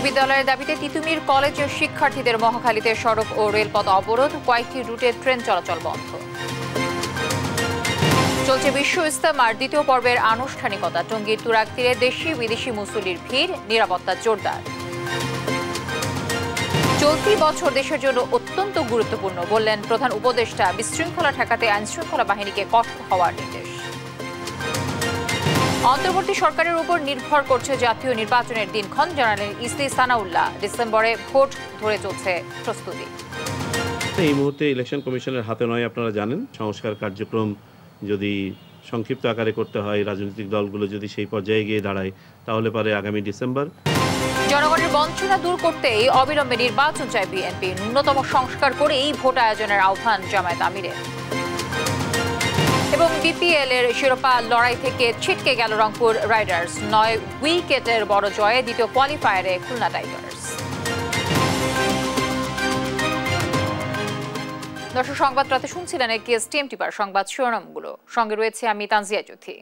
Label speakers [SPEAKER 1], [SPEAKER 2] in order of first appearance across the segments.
[SPEAKER 1] বিশ্ববিদ্যালয়ের দাবিতে তিতুমির কলেজের শিক্ষার্থীদের মহাখালীতে সড়ক ও রেলপথ অবরোধ, কয়েকটি রুটে ট্রেন চলাচল বন্ধ। চলছে বিশ্ব ইজতেমার দ্বিতীয় পর্বের আনুষ্ঠানিকতা। টঙ্গীর তুরাগ তীরে দেশি বিদেশি মুসল্লির ভিড়, নিরাপত্তা জোরদার। চলতি বছর দেশের জন্য অত্যন্ত গুরুত্বপূর্ণ বললেন প্রধান উপদেষ্টা। বিশৃঙ্খলা ঠেকাতে আইনশৃঙ্খলা বাহিনীকে কঠোর হওয়ার নির্দেশ। অন্তর্বর্তী সরকারের উপর নির্ভর করছে জাতীয় নির্বাচনের দিনক্ষণ, জানালেন ইসি সানাউল্লাহ। ডিসেম্বরে ভোট ধরে চলছে প্রস্তুতি।
[SPEAKER 2] এই মুহূর্তে ইলেকশন কমিশনের হাতে নয়, আপনারা জানেন। সংস্কার কার্যক্রম যদি সংক্ষিপ্ত আকারে করতে হয়, রাজনৈতিক দলগুলো যদি সেই পর্যায়ে গিয়ে দাঁড়ায়, তাহলে পারে আগামী ডিসেম্বর।
[SPEAKER 1] জনগণের বঞ্চনা দূর করতেই অবিলম্বে নির্বাচন চায় বিএনপি। ন্যূনতম সংস্কার করেই ভোট আয়োজনের আহ্বান জামায়াত আমিরের। এবং বিপিএল এর শিরোপা লড়াই থেকে ছিটকে গেল রংপুর রাইডার্স। 9 উইকেটের বড় জয়ে দ্বিতীয় কোয়ালিফায়ারে খুলনা টাইগার্স। দর্শক, সংবাদ রাতে শুনছিলেন একেএস টিএমটিপার সংবাদ শিরোনামগুলো। সঙ্গে রয়েছে আমি তানজিয়া চৌধুরী।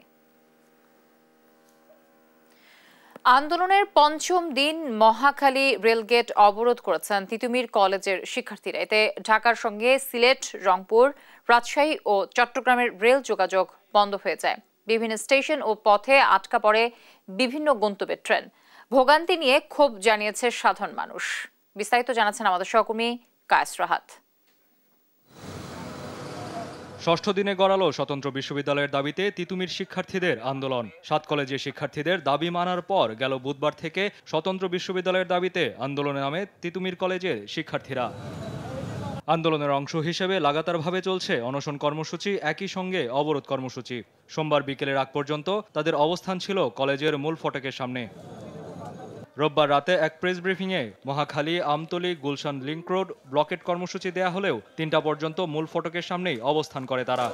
[SPEAKER 1] আন্দোলনের পঞ্চম দিন মহাখালী রেলগেট অবরোধ করেছেন তিতুমির কলেজের শিক্ষার্থীরা। এতে ঢাকার সঙ্গে সিলেট, রংপুর, রাজশাহী ও চট্টগ্রামের রেল যোগাযোগ বন্ধ হয়ে যায়। বিভিন্ন স্টেশন ও পথে আটকা পড়ে বিভিন্ন গন্তব্যের ট্রেন। ভোগান্তি নিয়ে ক্ষোভ জানিয়েছে সাধারণ মানুষ। বিস্তারিত জানাচ্ছেন আমাদের সহকর্মী কায়েস রাহাত।
[SPEAKER 3] ষষ্ঠ দিনে গড়ালো স্বতন্ত্র বিশ্ববিদ্যালয়ের দাবিতে তিতুমির শিক্ষার্থীদের আন্দোলন। 7 কলেজের শিক্ষার্থীদের দাবি মানার পর গেল বুধবার থেকে স্বতন্ত্র বিশ্ববিদ্যালয়ের দাবিতে আন্দোলনে নামে তিতুমির কলেজের শিক্ষার্থীরা। আন্দোলনের অংশ হিসেবে লাগাতারভাবে চলছে অনশন কর্মসূচি, একই সঙ্গে অবরোধ কর্মসূচি। সোমবার বিকেলের আগ পর্যন্ত তাদের অবস্থান ছিল কলেজের মূল ফটকের সামনে। রোববার রাতে এক প্রেস ব্রিফিংয়ে Mohakhali, Amtali, Gulshan link road blockade কর্মসূচি দেয়া হলেও 3টা পর্যন্ত মূল ফটকের সামনেই অবস্থান করে তারা।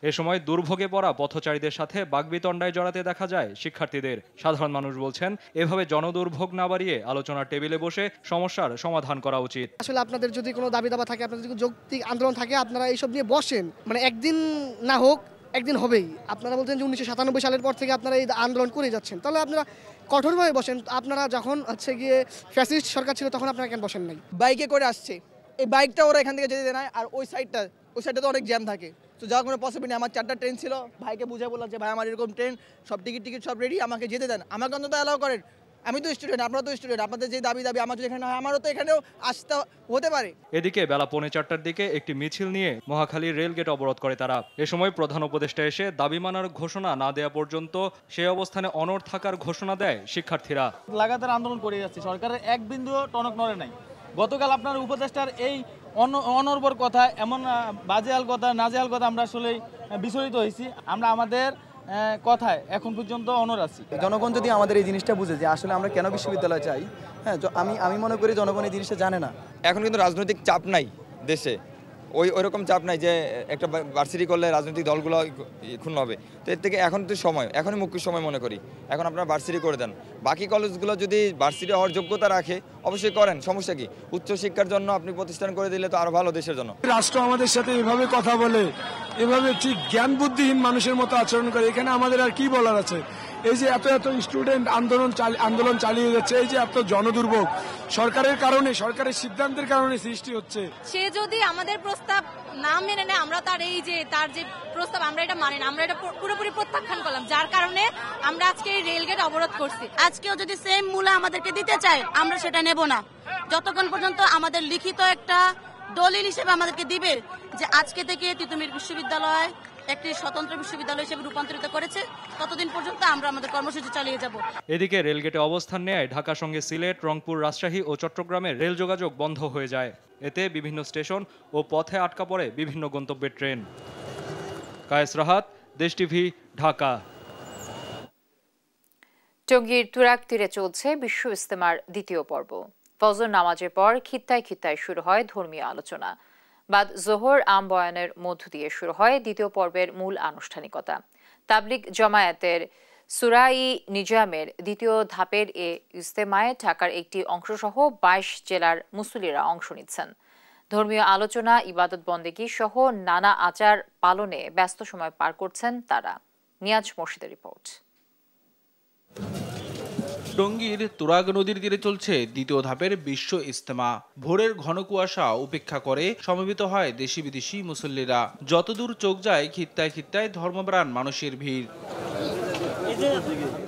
[SPEAKER 3] এ সময় দুর্ভোগে পড়া পথচারীদের সাথে বাগবিতণ্ডায় জড়াতে দেখা যায় শিক্ষার্থীদের। সাধারণ মানুষ বলছেন, এভাবে জনদুর্ভোগ না বাড়িয়ে আলোচনার টেবিলে বসে সমস্যার সমাধান করা উচিত।
[SPEAKER 4] আসলে আপনাদের যদি কোনো দাবি দাবা থাকে, আপনাদের যদি যৌক্তিক আন্দোলন থাকে, আপনারা এইসব নিয়ে বসেন। মানে একদিন না হোক, একদিন হবেই। আপনারা বলছেন যে 1997 সালের পর থেকে আপনারা এই আন্দোলন করে যাচ্ছেন, তাহলে আপনারা কঠোরভাবে বসেন। আপনারা যখন গিয়ে ফ্যাসিস্ট সরকার ছিল তখন আপনারা কেন বসেন নাই?
[SPEAKER 5] বাইকে করে আসছে, এই বাইকটা ওরা এখান থেকে যেতে দেয় না, আর ওই সাইডটা তো অনেক জ্যাম থাকে। তো যাওয়ার কোনো পসিবল নেই। আমার 4টা ট্রেন ছিল, ভাইকে বুঝে বললাম যে ভাই আমার এরকম ট্রেন, সব টিকিট সব রেডি, আমাকে যেতে দেন, আমাকে অন্তত অ্যালাউ করেন। আমি তো স্টুডেন্ট, আপনারা তো স্টুডেন্ট, আপনাদের যে দাবি আমার যদি এখানে হয়, আমারও তো এখানেও আসতে হতে পারে।
[SPEAKER 3] এদিকে বেলা 3:45টার দিকে একটি মিছিল নিয়ে মহাখালীর রেলগেট অবরোধ করে তারা। এ সময় প্রধান উপদেষ্টা এসে দাবি মানার ঘোষণা না দেওয়া পর্যন্ত সেই অবস্থানে অনড় থাকার ঘোষণা দেয় শিক্ষার্থীরা।
[SPEAKER 6] লাগাতার আন্দোলন করে যাচ্ছে, সরকারের এক বিন্দুও টনক নড়ে নাই। গতকাল আপনার উপদেষ্টার এই অনর্বর কথা, এমন বাজেয়াল কথা, নাজেয়াল কথা, আমরা আসলে বিচলিত হয়েছি। আমরা আমাদের কথায় এখন পর্যন্ত অনড় আছি।
[SPEAKER 7] জনগণ যদি আমাদের এই জিনিসটা বুঝে যে আসলে আমরা কেন বিশ্ববিদ্যালয় চাই, হ্যাঁ, আমি মনে করি জনগণ এই জিনিসটা জানে না।
[SPEAKER 8] এখন কিন্তু রাজনৈতিক চাপ নাই দেশে, ওইরকম চাপ নাই যে একটা ভার্সিটি করলে রাজনৈতিক দলগুলো ক্ষুণ্ণ হবে। তো এর থেকে এখন তো সময়, এখনই মুখ্য সময় মনে করি। এখন আপনারা ভার্সিটি করে দেন। বাকি কলেজগুলো যদি ভার্সিটি হওয়ার যোগ্যতা রাখে, অবশ্যই করেন, সমস্যা কি? উচ্চশিক্ষার জন্য আপনি প্রতিষ্ঠান করে দিলে তো আরো ভালো দেশের জন্য।
[SPEAKER 9] রাষ্ট্র আমাদের সাথে এভাবে কথা বলে, এভাবে ঠিক জ্ঞান বুদ্ধিহীন মানুষের মতো আচরণ করে, এখানে আমাদের আর কি বলার আছে? এই যে এত স্টুডেন্ট আন্দোলন চালিয়ে যাচ্ছে, এই যে এত জনদুর্ভোগ সরকারের কারণে, সরকারের সিদ্ধান্তের কারণে সৃষ্টি হচ্ছে।
[SPEAKER 10] সে যদি আমাদের প্রস্তাব না মেনে নেয়, আমরা তার যে প্রস্তাব, আমরা এটা মানি না, আমরা এটা পুরোপুরি প্রত্যাখ্যান করলাম, যার কারণে আমরা আজকে এই রেলগেট অবরোধ করছি। আজকেও যদি সেম মূল্য আমাদেরকে দিতে চায়, আমরা সেটা নেব না যতক্ষণ পর্যন্ত আমাদের লিখিত একটা দলিল হিসেবে আমাদেরকে দিবে যে আজকে থেকে তিতুমির বিশ্ববিদ্যালয় একটি স্বতন্ত্র বিশ্ববিদ্যালয় হিসেবে রূপান্তরিত করেছে, ততদিন পর্যন্ত আমরা আমাদের কর্মসূচি চালিয়ে যাব।
[SPEAKER 3] এদিকে রেলগেটে অবস্থান নেয় ঢাকার সঙ্গে সিলেট, রংপুর, রাজশাহী ও চট্টগ্রামের রেল যোগাযোগ বন্ধ হয়ে যায়। এতে বিভিন্ন স্টেশন ও পথে আটকা পড়ে বিভিন্ন গন্তব্যের ট্রেন। কায়েস রাহাত, দেশ টিভি, ঢাকা।
[SPEAKER 1] টঙ্গীর তুরাগ তীরে চলছে বিশ্ব ইজতেমার দ্বিতীয় পর্ব। ফজর নামাজের পর খিত্তায় খিত্তায় শুরু হয় ধর্মীয় আলোচনা। বাদ জোহর আম বয়ানের মধ্য দিয়ে শুরু হয় দ্বিতীয় পর্বের মূল আনুষ্ঠানিকতা। তাবলিগ জামায়াতের সুরাই নিজামের দ্বিতীয় ধাপের এ ইজতেমায় ঢাকার একটি অংশসহ 22 জেলার মুসল্লিরা অংশ নিচ্ছেন। ধর্মীয় আলোচনা, ইবাদত বন্দেগী সহ নানা আচার পালনে ব্যস্ত সময় পার করছেন তারা। নিয়াজ মসজিদের রিপোর্ট।
[SPEAKER 11] টঙ্গীর তুরাগ নদীর তীরে চলছে দ্বিতীয় ধাপের বিশ্ব ইজতেমা। ভোরের ঘন কুয়াশা উপেক্ষা করে সমবেত হয় দেশি বিদেশি মুসল্লিরা। যতদূর চোখ যায় খিত্তায় খিত্তায় ধর্মপ্রাণ মানুষের ভিড়।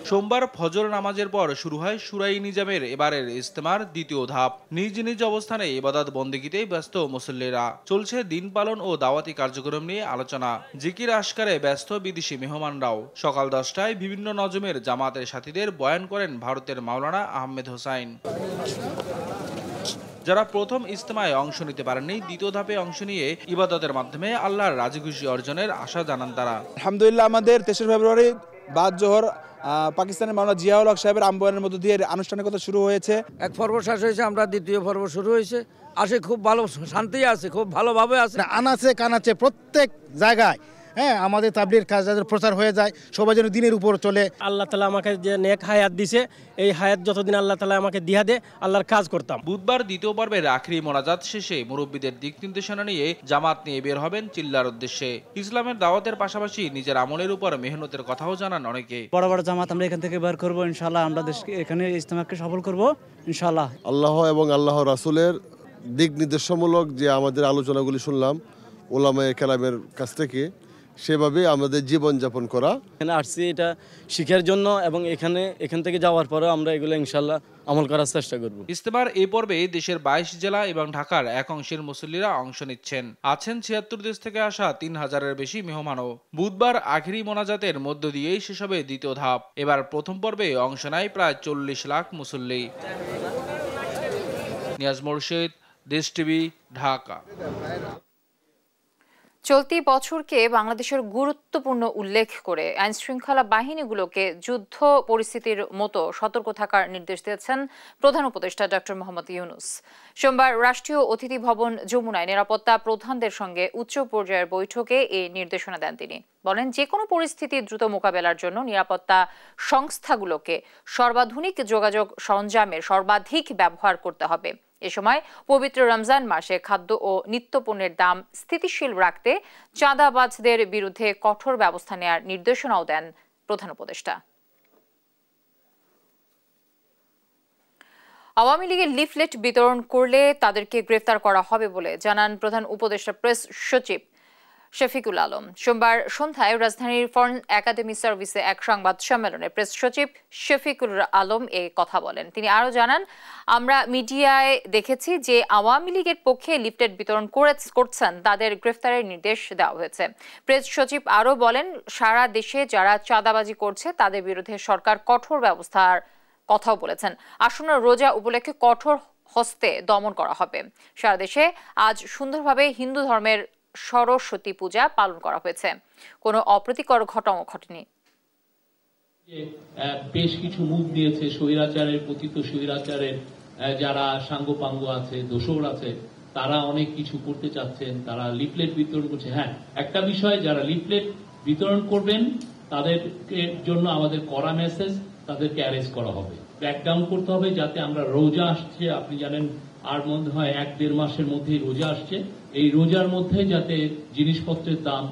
[SPEAKER 11] সোমবার ফজর নামাজের পর শুরু হয় শুরাই নিজামের এবারের ইজতেমার দ্বিতীয় ধাপ। নিজ নিজ অবস্থানে ইবাদত বন্দেগীতে ব্যস্ত মুসল্লিরা। চলছে দিন পালন ও দাওয়াতি কার্যক্রম নিয়ে আলোচনা। জিকির আশকারে ব্যস্ত বিদেশি মেহমানরাও। সকাল 10টায় বিভিন্ন নজমের জামাতের সাথীদের বয়ান করেন ভারতের মাওলানা আহমেদ হোসাইন। যারা প্রথম ইজতেমায় অংশ নিতে পারেননি, দ্বিতীয় ধাপে অংশ নিয়ে ইবাদতের মাধ্যমে আল্লাহর রাজিখুশি অর্জনের আশা জানান তারা।
[SPEAKER 12] আলহামদুলিল্লাহ, আমাদের 23 ফেব্রুয়ারি বাদ জোহর পাকিস্তানের মাওলানা জিয়াউল হক সাহেবের আহ্বানের মধ্য দিয়ে আনুষ্ঠানিকতা শুরু হয়েছে।
[SPEAKER 13] এক পর্ব শেষ হয়েছে, আমরা দ্বিতীয় পর্ব শুরু হয়েছে। আসে খুব ভালো, শান্তি আছে, খুব ভালোভাবে আছে।
[SPEAKER 14] আনাচে কানাচে প্রত্যেক জায়গায় আমাদের তাবলীগের কাজ যাদের প্রচার হয়ে যায়, সবাই যেন দিনের উপর চলে।
[SPEAKER 15] আল্লাহ তাআলা আমাকে যে নেক হায়াত দিছে, এই হায়াত যতদিন আল্লাহ তাআলা আমাকে দিয়া দে, আল্লাহর কাজ করতাম।
[SPEAKER 11] বুধবার দ্বিতীয় পর্বের আখরি মোনাজাত শেষে মুরব্বীদের দিক নির্দেশনা নিয়ে জামাত নিয়ে বের হবেন চিল্লার উদ্দেশ্যে। ইসলামের দাওয়াতের পাশাপাশি নিজের আমলের উপর মেহনতের কথাও জানান অনেকে।
[SPEAKER 16] বড় বড় জামাত আমরা এখান থেকে বের করব ইনশাআল্লাহ। আমরা দেশকে এখানে ইজতেমাকে সফল করব ইনশাআল্লাহ।
[SPEAKER 17] আল্লাহ এবং আল্লাহ রাসূলের দিক নির্দেশমূলক যে আমাদের আলোচনাগুলি শুনলাম ওলামায়ে কেরামের কাছ থেকে, সেভাবে আমাদের জীবনযাপন করা।
[SPEAKER 15] এখানে আসছি এটা শিখার জন্য এবং এখান থেকে যাওয়ার পরে আমরা এগুলো ইনশাআল্লাহ আমল করার চেষ্টা করব।
[SPEAKER 11] ইজতেমার এই পর্বে দেশের 22 জেলা এবং ঢাকার এক অংশের মুসল্লিরা অংশ নিচ্ছেন। আছেন 76 দেশ থেকে আসা 3000-এর বেশি মেহমানও। বুধবার আখেরি মোনাজাতের মধ্য দিয়েই শেষ হবে দ্বিতীয় ধাপ। এবার প্রথম পর্বে অংশ নেয় প্রায় 40 লাখ মুসল্লি। নিয়াজ মোরশেদ, দেশ টিভি, ঢাকা।
[SPEAKER 1] চলতি বছরকে বাংলাদেশের গুরুত্বপূর্ণ উল্লেখ করে আইনশৃঙ্খলা বাহিনীগুলোকে যুদ্ধ পরিস্থিতির মতো সতর্ক থাকার নির্দেশ দিয়েছেন প্রধান উপদেষ্টা ডক্টর মোহাম্মদ ইউনূস। সোমবার রাষ্ট্রীয় অতিথি ভবন যমুনায় নিরাপত্তা প্রধানদের সঙ্গে উচ্চ পর্যায়ের বৈঠকে এই নির্দেশনা দেন তিনি। বলেন, যে কোনো পরিস্থিতি দ্রুত মোকাবেলার জন্য নিরাপত্তা সংস্থাগুলোকে সর্বাধুনিক যোগাযোগ সরঞ্জামের সর্বাধিক ব্যবহার করতে হবে। এ সময় পবিত্র রমজান মাসে খাদ্য ও নিত্যপণ্যের দাম স্থিতিশীল রাখতে চাঁদাবাজদের বিরুদ্ধে কঠোর ব্যবস্থা নেওয়ার নির্দেশনাও দেন প্রধান উপদেষ্টা। আওয়ামী লীগের লিফলেট বিতরণ করলে তাদেরকে গ্রেফতার করা হবে বলে জানান প্রধান উপদেষ্টা প্রেস সচিব শফিকুল আলম। সোমবার সন্ধ্যায় রাজধানীর ফরেন একাডেমি সার্ভিসে এক সংবাদ সম্মেলনে প্রেস সচিব শফিকুল আলম এ কথা বলেন। তিনি আরও জানান, আমরা মিডিয়ায় দেখেছি যে আওয়ামী লীগের পক্ষে লিফলেট বিতরণ করছেন তাদের গ্রেফতারের নির্দেশ দেওয়া হয়েছে। প্রেস সচিব আরও বলেন, সারা দেশে যারা চাঁদাবাজি করছে তাদের বিরুদ্ধে সরকার কঠোর ব্যবস্থার কথাও বলেছেন। আসন্ন রোজা উপলক্ষে কঠোর হস্তে দমন করা হবে। সারা দেশে আজ সুন্দরভাবে হিন্দু ধর্মের সরস্বতী পূজা পালন করা হয়েছে। কোনো অপ্রীতিকর ঘটনা ঘটেনি।
[SPEAKER 18] বেশ কিছু মুখ দিয়েছে স্বৈরাচারের, পতিত স্বৈরাচারের যারা সাঙ্গপাঙ্গ আছে, দোসর আছে, তারা অনেক কিছু করতে চাচ্ছেন, তারা লিফলেট বিতরণ করছে। হ্যাঁ, একটা বিষয়, যারা লিফলেট বিতরণ করবেন তাদের জন্য আমাদের কড়া মেসেজ, তাদেরকে অ্যারেস্ট করা হবে, ব্যাকডাউন করতে হবে, যাতে আমরা রোজা আসছে, আপনি জানেন আর মনে হয় 1-1.5 মাসের মধ্যেই রোজা আসছে, এই রোজার মধ্যে যাতে জিনিসপত্রের দাম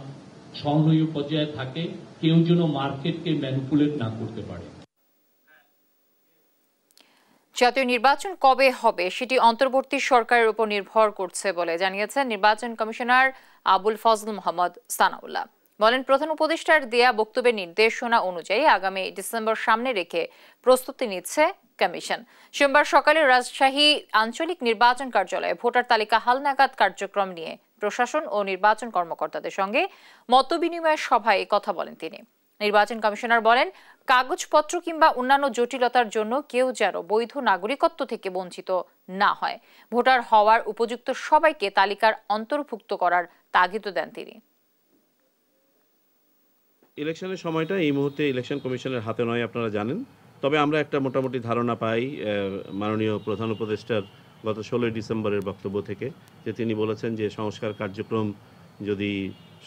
[SPEAKER 18] সহনীয় পর্যায়ে থাকে, কেউ যেন মার্কেটকে ম্যানিপুলেট না করতে পারে।
[SPEAKER 1] জাতীয় নির্বাচন কবে হবে সেটি অন্তর্বর্তী সরকারের উপর নির্ভর করছে বলে জানিয়েছেন নির্বাচন কমিশনার আবুল ফজল মোহাম্মদ সানাউল্লাহ। বলেন, প্রধান উপদেষ্টার দেয়া বক্তব্যের নির্দেশনা অনুযায়ী আগামী ডিসেম্বর সামনে রেখে প্রস্তুতি নিচ্ছে কমিশন। সোমবার সকালে রাজশাহী আঞ্চলিক নির্বাচন কার্যালয়ে ভোটার তালিকা হালনাগাদ কার্যক্রম নিয়ে প্রশাসন ও নির্বাচন কর্মকর্তাদের সঙ্গে মতবিনিময় সভায় কথা বলেন তিনি। নির্বাচন কমিশনার বলেন, কাগজপত্র কিংবা অন্যান্য জটিলতার জন্য কেউ যেন বৈধ নাগরিকত্ব থেকে বঞ্চিত না হয়। ভোটার হওয়ার উপযুক্ত সবাইকে তালিকার অন্তর্ভুক্ত করার তাগিদ দেন তিনি।
[SPEAKER 2] ইলেকশনের সময়টা এই মুহূর্তে ইলেকশন কমিশনের হাতে নয়, আপনারা জানেন। তবে আমরা একটা মোটামুটি ধারণা পাই মাননীয় প্রধান উপদেষ্টার গত 16 ডিসেম্বরের বক্তব্য থেকে, যে তিনি বলেছেন যে সংস্কার কার্যক্রম যদি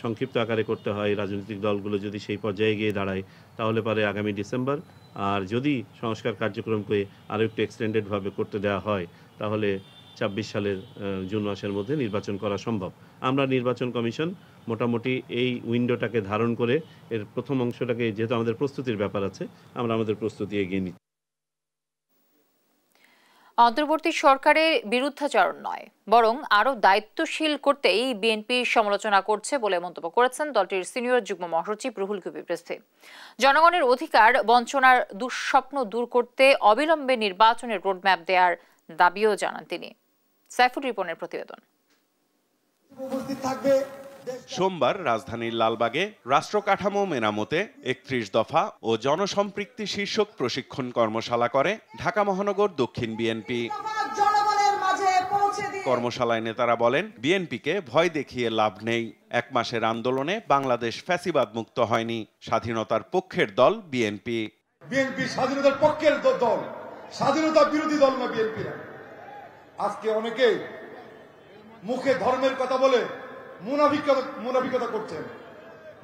[SPEAKER 2] সংক্ষিপ্ত আকারে করতে হয়, রাজনৈতিক দলগুলো যদি সেই পর্যায়ে গিয়ে দাঁড়ায়, তাহলে পারে আগামী ডিসেম্বর, আর যদি সংস্কার কার্যক্রমকে আরও একটু এক্সটেন্ডেডভাবে করতে দেওয়া হয় তাহলে 26 সালের জুন মাসের মধ্যে নির্বাচন করা সম্ভব। আমরা নির্বাচন কমিশন মোটামুটি এই উইন্ডোটাকে ধারণ করে এর প্রথম অংশটাকে, যেহেতু আমাদের প্রস্তুতির ব্যাপার আছে, আমরা আমাদের প্রস্তুতি এগিয়ে নিচ্ছি।
[SPEAKER 1] অন্তর্বর্তী সরকারের বিরুদ্ধাচরণ নয়, বরং আরও দায়িত্বশীল করতেই বিএনপি সমালোচনা করছে বলে মন্তব্য করেছেন দলটির সিনিয়র যুগ্ম মহাসচিব রুহুল কবির রিজভী। জনগণের অধিকার বঞ্চনার দুঃস্বপ্ন দূর করতে অবিলম্বে নির্বাচনের রোডম্যাপ দেওয়ার দাবিও জানান তিনি। সাইফুল রিপনের প্রতিবেদন।
[SPEAKER 19] সোমবার রাজধানীর লালবাগে রাষ্ট্র কাঠামো মেরামতে ৩১ দফা ও জনসম্পৃক্তি শীর্ষক প্রশিক্ষণ কর্মশালা করে ঢাকা মহানগর দক্ষিণ বিএনপি। কর্মশালায় নেতারা বলেন, বিএনপিকে ভয় দেখিয়ে লাভ নেই। ১ মাসের আন্দোলনে বাংলাদেশ ফ্যাসিবাদ মুক্ত হয়নি। স্বাধীনতার পক্ষের দল বিএনপি।
[SPEAKER 20] বিএনপি স্বাধীনতার পক্ষের দল, স্বাধীনতা বিরোধী দল না বিএনপি। আজকে অনেকে মুখে ধর্মের কথা বলে মুনাফিকতা করছেন,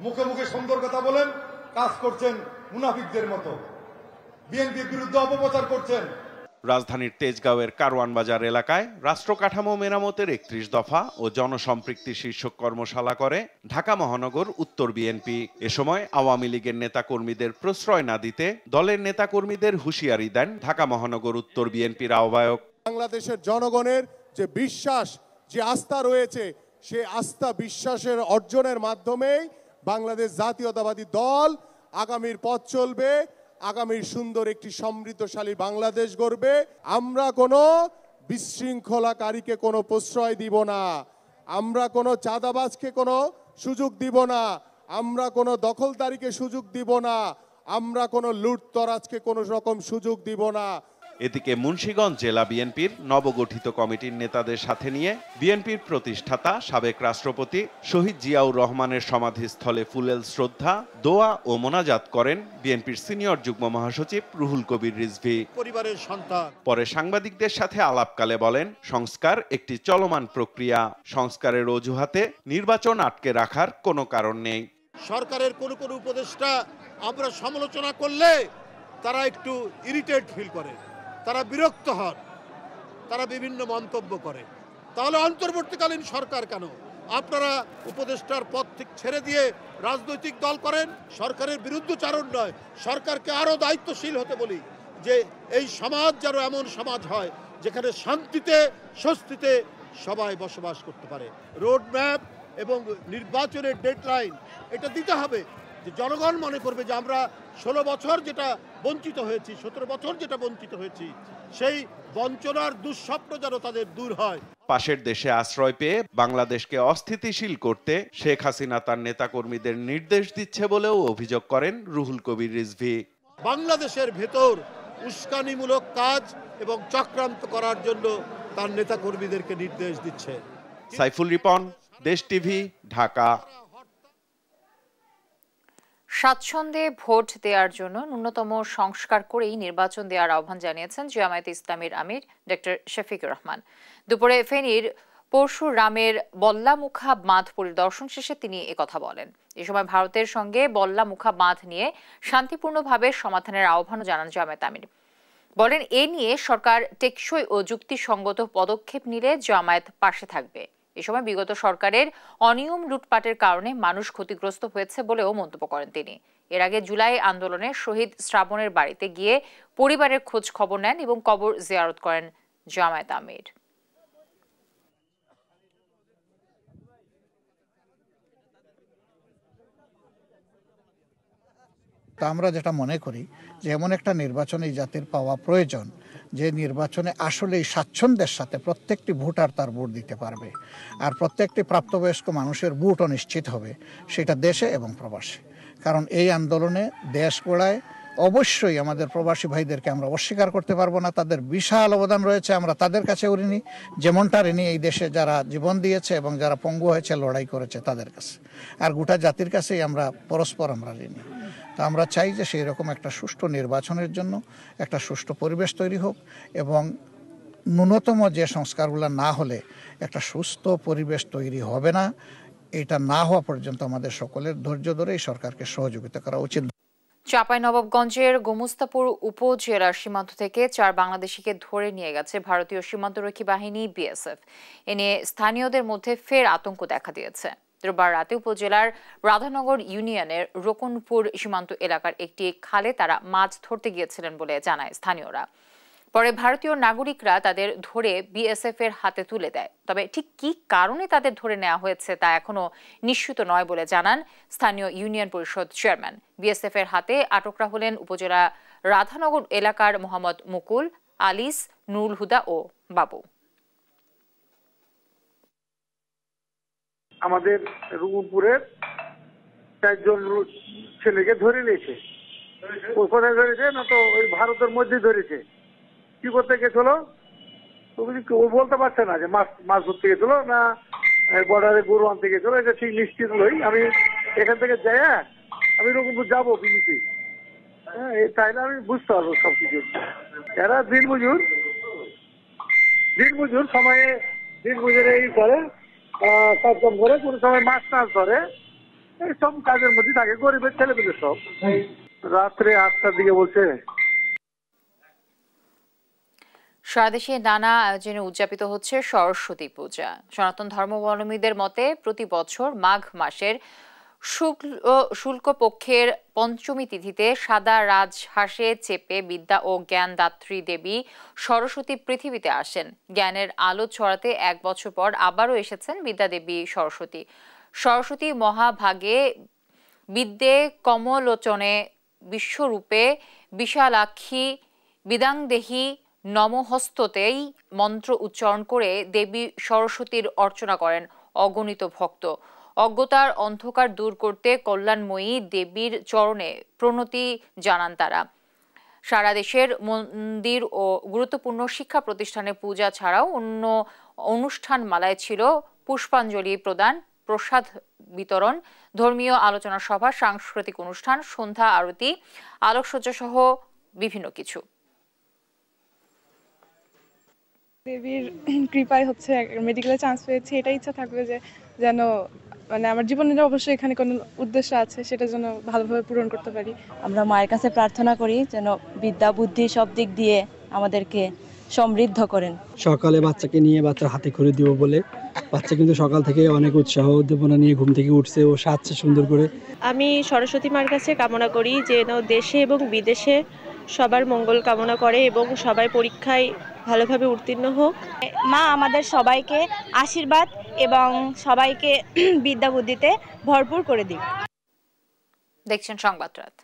[SPEAKER 20] মুখে মুখে সুন্দর কথা বলেন, কাজ করছেন মুনাফিকদের মতো, বিএনপির বিরুদ্ধে অপপ্রচার করছেন।
[SPEAKER 19] রাজধানীর তেজগাঁওয়ের কারওয়ান বাজার এলাকায় রাষ্ট্র কাঠামো মেরামতের ৩১ দফা ও জনসম্পৃক্তি শীর্ষক কর্মশালা করে ঢাকা মহানগর উত্তর বিএনপি। এ সময় আওয়ামী লীগের নেতাকর্মীদের প্রশ্রয় না দিতে দলের নেতাকর্মীদের হুঁশিয়ারি দেন ঢাকা মহানগর উত্তর বিএনপির আহ্বায়ক।
[SPEAKER 21] বাংলাদেশের জনগণের যে বিশ্বাস, যে আস্থা রয়েছে, সে আস্থা বিশ্বাসের অর্জনের মাধ্যমেই বাংলাদেশ জাতীয়তাবাদী দল আগামীর পথ চলবে, আগামীর সুন্দর একটি সমৃদ্ধশালী বাংলাদেশ গড়বে। আমরা কোনো বিশৃঙ্খলাকারীকে কোনো প্রশ্রয় দিব না, আমরা কোনো চাঁদাবাজকে কোনো সুযোগ দিব না, আমরা কোনো দখলদারিকে সুযোগ দিব না, আমরা কোনো লুটতরাজকে কোনো রকম সুযোগ দিব না।
[SPEAKER 19] এদিকে মুন্সিগঞ্জ জেলা বিএনপির নবগঠিত কমিটির নেতাদের সাথে নিয়ে বিএনপির প্রতিষ্ঠাতা সাবেক রাষ্ট্রপতি শহীদ জিয়াউর রহমানের সমাধিস্থলে ফুলেল শ্রদ্ধা, দোয়া ও মোনাজাত করেন বিএনপির সিনিয়র যুগ্ম মহাসচিব রুহুল কবির রিজভী।
[SPEAKER 21] পরিবারের সন্তান
[SPEAKER 19] পরে সাংবাদিকদের সাথে আলাপকালে বলেন, সংস্কার একটি চলমান প্রক্রিয়া, সংস্কারের অজুহাতে নির্বাচন আটকে রাখার কোনো কারণ নেই।
[SPEAKER 21] সরকারের কোনো কোনো উপদেষ্টা আমরা সমালোচনা করলে তারা একটু ইরিটেট ফিল করে, তারা বিরক্ত হন, তারা বিভিন্ন মন্তব্য করে। তাহলে অন্তর্বর্তীকালীন সরকার কেন? আপনারা উপদেষ্টার পদ থেকে ছেড়ে দিয়ে রাজনৈতিক দল করেন। সরকারের বিরুদ্ধচারণ নয়, সরকারকে আরও দায়িত্বশীল হতে বলি যে এই সমাজ যেন এমন সমাজ হয় যেখানে শান্তিতে স্বস্তিতে সবাই বসবাস করতে পারে। রোডম্যাপ এবং নির্বাচনের ডেডলাইন এটা দিতে হবে, যে জনগণ মনে করবে যে আমরা 16 বছর যেটা বঞ্চিত হয়েছি, 17 বছর যেটা বঞ্চিত হয়েছি, সেই বঞ্চনার দুঃস্বপ্ন যেন তাদের দূর হয়।
[SPEAKER 19] পাশের দেশে আশ্রয় পেয়ে বাংলাদেশকে অস্থিতিশীল করতে শেখ হাসিনা তার নেতাকর্মীদের নির্দেশ দিচ্ছে বলেও অভিযোগ করেন রুহুল কবির রিজভী।
[SPEAKER 21] বাংলাদেশের ভেতর উস্কানিমূলক কাজ এবং চক্রান্ত করার জন্য তার নেতাকর্মীদেরকে নির্দেশ দিচ্ছে।
[SPEAKER 19] সাইফুল রিপন, দেশ টিভি, ঢাকা।
[SPEAKER 1] স্বাচ্ছন্দ্যে ভোট দেওয়ার জন্য ন্যূনতম সংস্কার করেই নির্বাচন দেওয়ার আহ্বান জানিয়েছেন জামায়াতে ইসলামীর আমির ডক্টর শফিকুর রহমান। দুপুরে ফেনীর পরশুরামের বল্লামুখা বাঁধ পরিদর্শন শেষে তিনি একথা বলেন। এ সময় ভারতের সঙ্গে বল্লামুখা বাঁধ নিয়ে শান্তিপূর্ণভাবে সমাধানের আহ্বানও জানান জামায়াত আমির। বলেন, এ নিয়ে সরকার টেকসই ও যুক্তিসঙ্গত পদক্ষেপ নিলে জামায়াত পাশে থাকবে। এ সময় বিগত সরকারের অনিয়ম লুটপাটের কারণে মানুষ ক্ষতিগ্রস্ত হয়েছে বলেও মন্তব্য করেন তিনি। এর আগে জুলাই আন্দোলনে শহীদ শ্রাবণের বাড়িতে গিয়ে পরিবারের খোঁজ খবর নেন এবং কবর জিয়ারত করেন জামায়াত আমির।
[SPEAKER 22] তা আমরা যেটা মনে করি যে এমন একটা নির্বাচন এই জাতির পাওয়া প্রয়োজন, যে নির্বাচনে আসলে স্বাচ্ছন্দ্যের সাথে প্রত্যেকটি ভোটার তার ভোট দিতে পারবে, আর প্রত্যেকটি প্রাপ্তবয়স্ক মানুষের ভোটও নিশ্চিত হবে, সেটা দেশে এবং প্রবাসে। কারণ এই আন্দোলনে দেশ গড়ায় অবশ্যই আমাদের প্রবাসী ভাইদেরকে আমরা অস্বীকার করতে পারবো না, তাদের বিশাল অবদান রয়েছে, আমরা তাদের কাছে ঋণী, যেমনটা ঋণী এই দেশে যারা জীবন দিয়েছে এবং যারা পঙ্গু হয়েছে, লড়াই করেছে তাদের কাছে, আর গোটা জাতির কাছেই আমরা পরস্পর আমরা ঋণী। তো আমরা চাই যে সেই রকম একটা সুষ্ঠু নির্বাচনের জন্য একটা সুষ্ঠু পরিবেশ তৈরি হোক, এবং ন্যূনতম যে সংস্কারগুলো না হলে একটা সুস্থ পরিবেশ তৈরি হবে না। এটা না হওয়া পর্যন্ত আমাদের সকলের ধৈর্য ধরে এই সরকারকে সহযোগিতা করা উচিত।
[SPEAKER 1] চাঁপাইনবাবগঞ্জের গোমস্তাপুর উপজেলার সীমান্ত থেকে 4 বাংলাদেশিকে ধরে নিয়ে গেছে ভারতীয় সীমান্তরক্ষী বাহিনী বিএসএফ। এ নিয়ে স্থানীয়দের মধ্যে ফের আতঙ্ক দেখা দিয়েছে। রোববার রাতে উপজেলার রাধানগর ইউনিয়নের রোকনপুর সীমান্ত এলাকার একটি খালে তারা মাছ ধরতে গিয়েছিলেন বলে জানায় স্থানীয়রা। পরে ভারতীয় নাগরিকরা তাদের ধরে বিএসএফ এর হাতে তুলে দেয়। তবে ঠিক কি কারণে তাদের ধরে নেওয়া হয়েছে তা এখনো নিশ্চিত নয় বলে জানান স্থানীয় ইউনিয়ন পরিষদ চেয়ারম্যান। বিএসএফ এর হাতে আটকরা হলেন উপজেলা রাধানগর এলাকার মোহাম্মদ মুকুল, আলিস, নুরুল হুদা ও বাবু।
[SPEAKER 4] আমাদের রুমপুরের 4 জন ছেলেকে ধরে নিয়েছে। কোথায় ধরেছে না তো ওই ভারতের মধ্যে ধরেছে। কি করতে গেছিল ও বলতে পারছে না যে মাছ ধরতে গেছিল না বর্ডারে গরু আনতে গেছিল, এটা ঠিক নিশ্চিত নই। আমি এখান থেকে যাই, আমি রকমপুর যাবো বিজেপি, হ্যাঁ তাইলে আমি বুঝতে পারবো সবকিছু। এরা দিনমজুর সময়ে দিনমজুরে এই করে কাজকাম করে, কোনো সময় মাছ টাছ ধরে, এই সব কাজের মধ্যে থাকে। গরিবের ছেলেমেয়ে সব। রাত্রে 8টার দিকে বলছে।
[SPEAKER 1] সারা দেশে নানা আয়োজনে উদযাপিত হচ্ছে সরস্বতী পূজা। সনাতন ধর্মাবলম্বীদের মতে প্রতি বছর মাঘ মাসের শুক্ল পক্ষের পঞ্চমী তিথিতে সাদা রাজহাঁসে চেপে বিদ্যা ও জ্ঞানদাত্রী দেবী সরস্বতী পৃথিবীতে আসেন। জ্ঞানের আলো ছড়াতে 1 বছর পর আবারও এসেছেন বিদ্যা দেবী সরস্বতী। সরস্বতী মহাভাগে বিদ্যে কমলোচনে বিশ্বরূপে বিশালাক্ষী বিদাংদেহী নমহস্ততেই মন্ত্র উচ্চারণ করে দেবী সরস্বতীর অর্চনা করেন অগণিত ভক্ত। অজ্ঞতার অন্ধকার দূর করতে কল্যাণময়ী দেবীর চরণে প্রণতি জানান তারা। সারা দেশের মন্দির ও গুরুত্বপূর্ণ শিক্ষা প্রতিষ্ঠানে পূজা ছাড়াও অন্য অনুষ্ঠান মালায় ছিল পুষ্পাঞ্জলি প্রদান, প্রসাদ বিতরণ, ধর্মীয় আলোচনা সভা, সাংস্কৃতিক অনুষ্ঠান, সন্ধ্যা আরতি, আলোকসজ্জা সহ বিভিন্ন কিছু।
[SPEAKER 5] দেবীর কৃপায় হচ্ছে মেডিকেলে চান্স পেয়েছি, এটাই ইচ্ছা থাকবে যে যেন মানে আমার জীবনের অবশ্যই এখানে কোনো উদ্দেশ্য আছে সেটা যেন ভালোভাবে পূরণ করতে পারি।
[SPEAKER 23] আমরা মায়ের কাছে প্রার্থনা করি যেন বিদ্যা বুদ্ধি সব দিক দিয়ে আমাদেরকে সমৃদ্ধ করেন।
[SPEAKER 24] সকালে বাচ্চাকে নিয়ে বাচ্চার হাতে করে দিব বলে বাচ্চা কিন্তু সকাল থেকে অনেক উৎসাহ উদ্দীপনা নিয়ে ঘুম থেকে উঠছে ও সাজছে সুন্দর করে।
[SPEAKER 25] আমি সরস্বতী মার কাছে কামনা করি যেন দেশে এবং বিদেশে সবার মঙ্গল কামনা করে এবং সবাই পরীক্ষায় ভালোভাবে উত্তীর্ণ হোক।
[SPEAKER 26] মা আমাদের সবাইকে আশীর্বাদ এবং সবাইকে বিদ্যা বুদ্ধিতে ভরপুর করে দিক।
[SPEAKER 1] দেখছেন সংবাদ রাত।